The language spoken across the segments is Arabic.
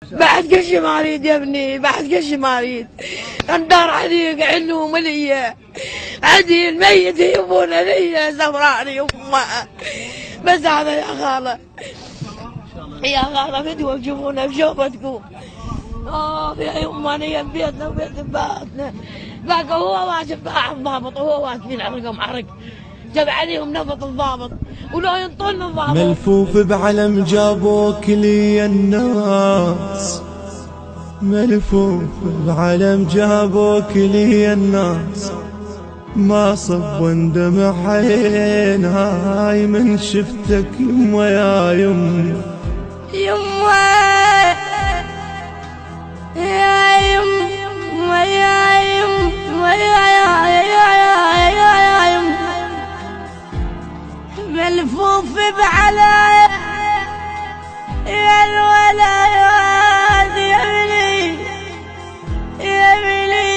بعد كل شي ما اريد يا ابني، بعد كل شي ما اريد. الدار عليق عنه مليه، عندي الميت يبونه لي زمراني يمه. بس هذا يا خاله، يا خاله فدوه تشوفونه بشوفتكم. يا يمه انا يم بيتنا وبيت باتنا. باقي هو واقف ضابط وهو واقفين عرقهم عرق. جاب عليهم نفط الضابط ولو ينطون الضابط. ملفوف بعلم جابوك لي الناس، ملفوف بعلم جابوك لي الناس، ما صب واندمع عيناي من شفتك يما يا يما يما يا يما يا يما يا يما ملفوف بعلم يا الولد يا بني يا بني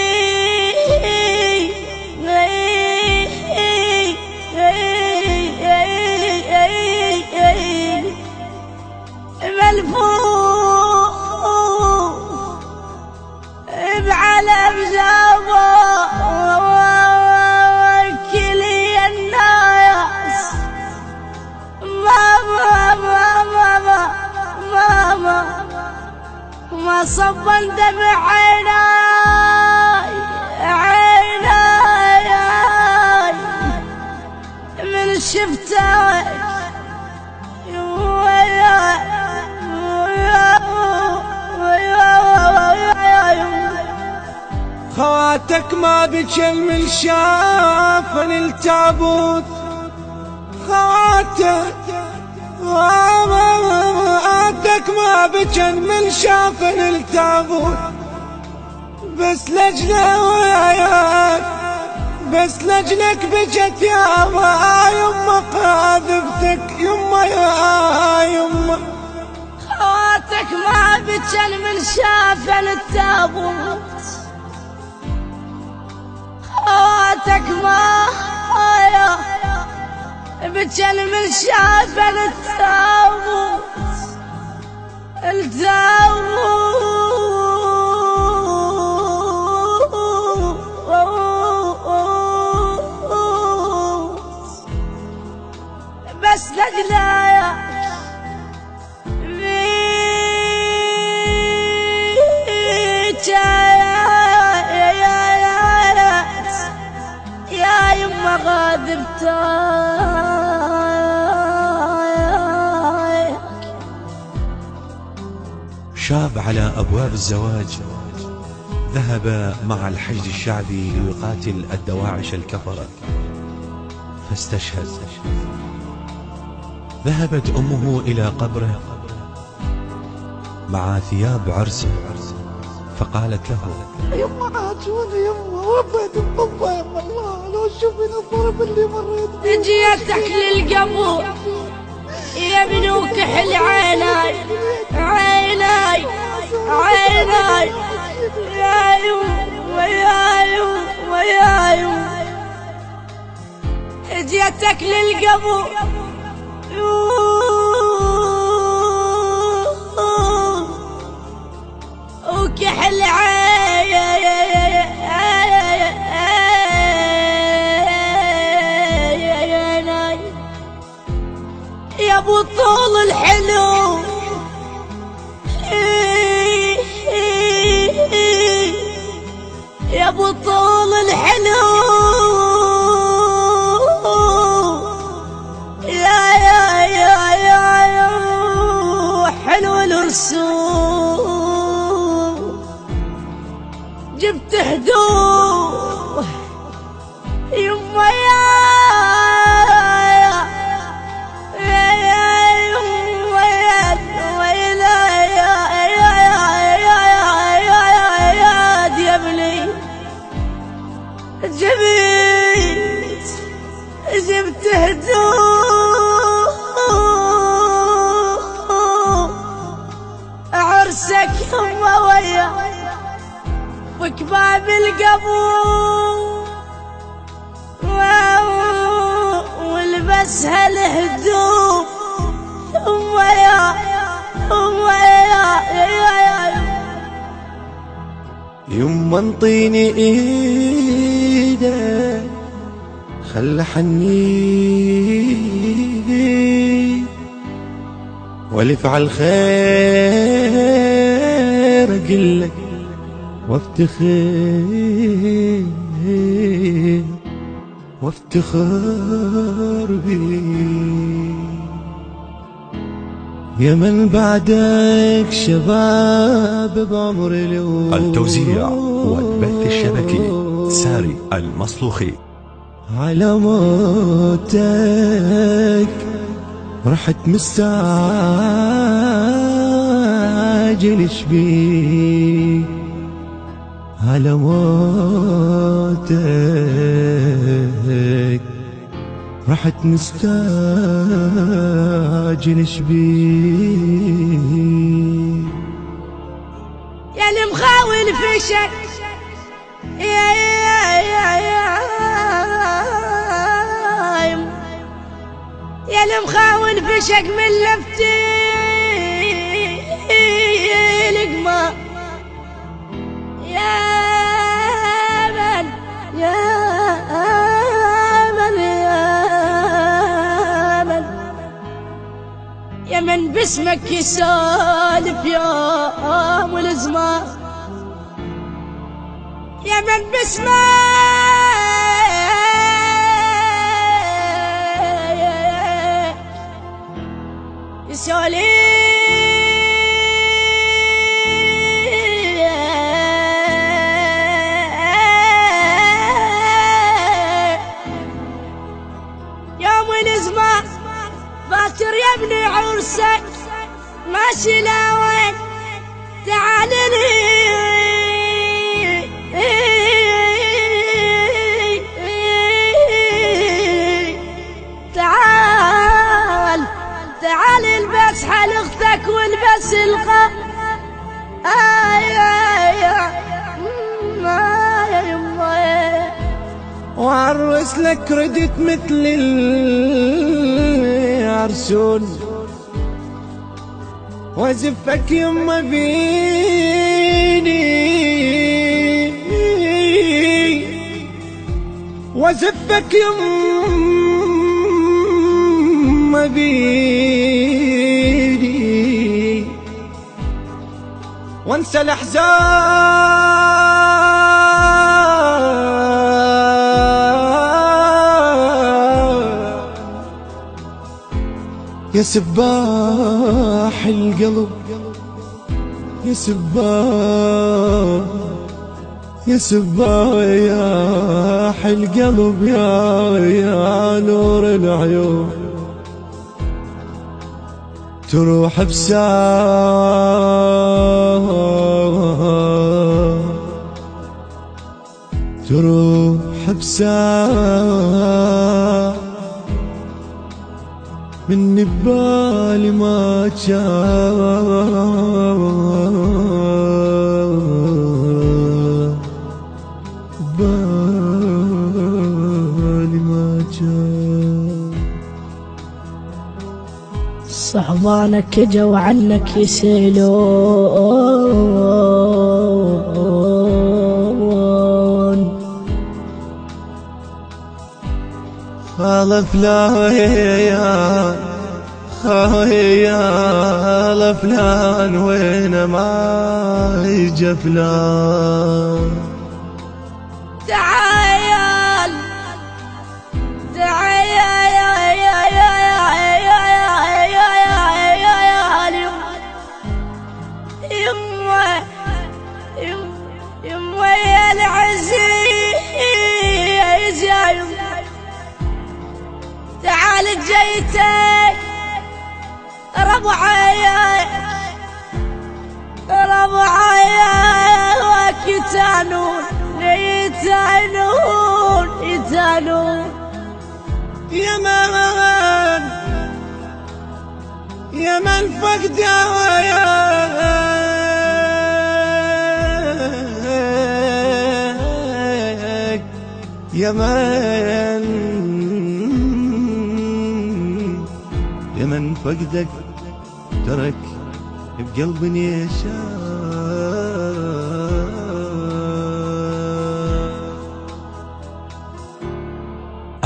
ملفوف بعلم جابوك لي الناس. ما صب دمع عيناي من شفتك. خواتك ما بجل من شافن التابوت، خواتك ما بجل من شافن التابوت، بس لجله وياك، بس لجلك بجت يا يما قاذفتك يما يا يما. خواتك ما بجل من شافن التابوت، خواتك ما بجل من شافن التابوت. بس لجلاك يا يما غاذبتك. شاب على أبواب الزواج ذهب مع الحشد الشعبي ليقاتل الدواعش الكفرة فاستشهد. ذهبت أمه إلى قبره مع ثياب عرسه فقالت له: يما عاتوني يما، وفيت بطبة يما، الله لو شوفين الضرب اللي مريت بيه. جيتك للقبور يا ابني وكحل عيناي عيناي عيناي يا يما يا يما يا يما. جيتك للقبور وكحل عيناي يا ابو طول الحلو يا ابو طول الحلو يا حلو الرسوم. جبت هدوم يما جبت هدوم عرسك يما ويا وكباب القبور والبس هالهدوم يما يا ومنطيني ايده خل حني والف على الخير اقلك وافتخر بي يا من بعدك شباب بعمري لو التوزيع والبث الشبكي ساري المصلوخي. على موتك رحت مستعجل شبيك على موتك رحت مستعجل شبيك يا المخاول فشك يا المخاول فشك من لفتي القمر يا من يا من باسمك يسالف يوم والزمان يا من باسمك يسالف يوم والزمان باكر يا ابني عرسك ماشي لوين تعال لي تعال البس حال اختك والبس القا وعرس لك ردت مثل العرسون وازفك يما بيني وازفك يما بيني وانسى يا سباح القلب يا سباح القلب يا نور العيون تروح بساعة من ببالي ما بالي ما صحبانك جو عنك يسيلون خالف لا يا فلان وين ما يجي فلان تعال يما يا العزيز يا يما تعال جيتك ربعي وكتانون يتانون يا من فقد يا من فقدك ترك بقلبي يشاق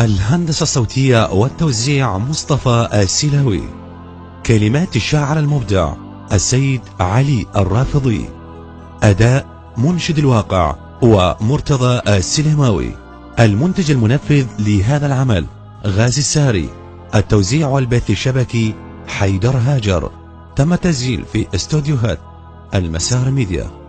الهندسة الصوتية والتوزيع مصطفى السلاوي. كلمات الشاعر المبدع السيد علي الرافضي. أداء منشد الواقع ومرتضى السليماوي. المنتج المنفذ لهذا العمل غازي الساري. التوزيع والبث الشبكي حيدر هاجر. تم تسجيل في استوديوهات المسار ميديا.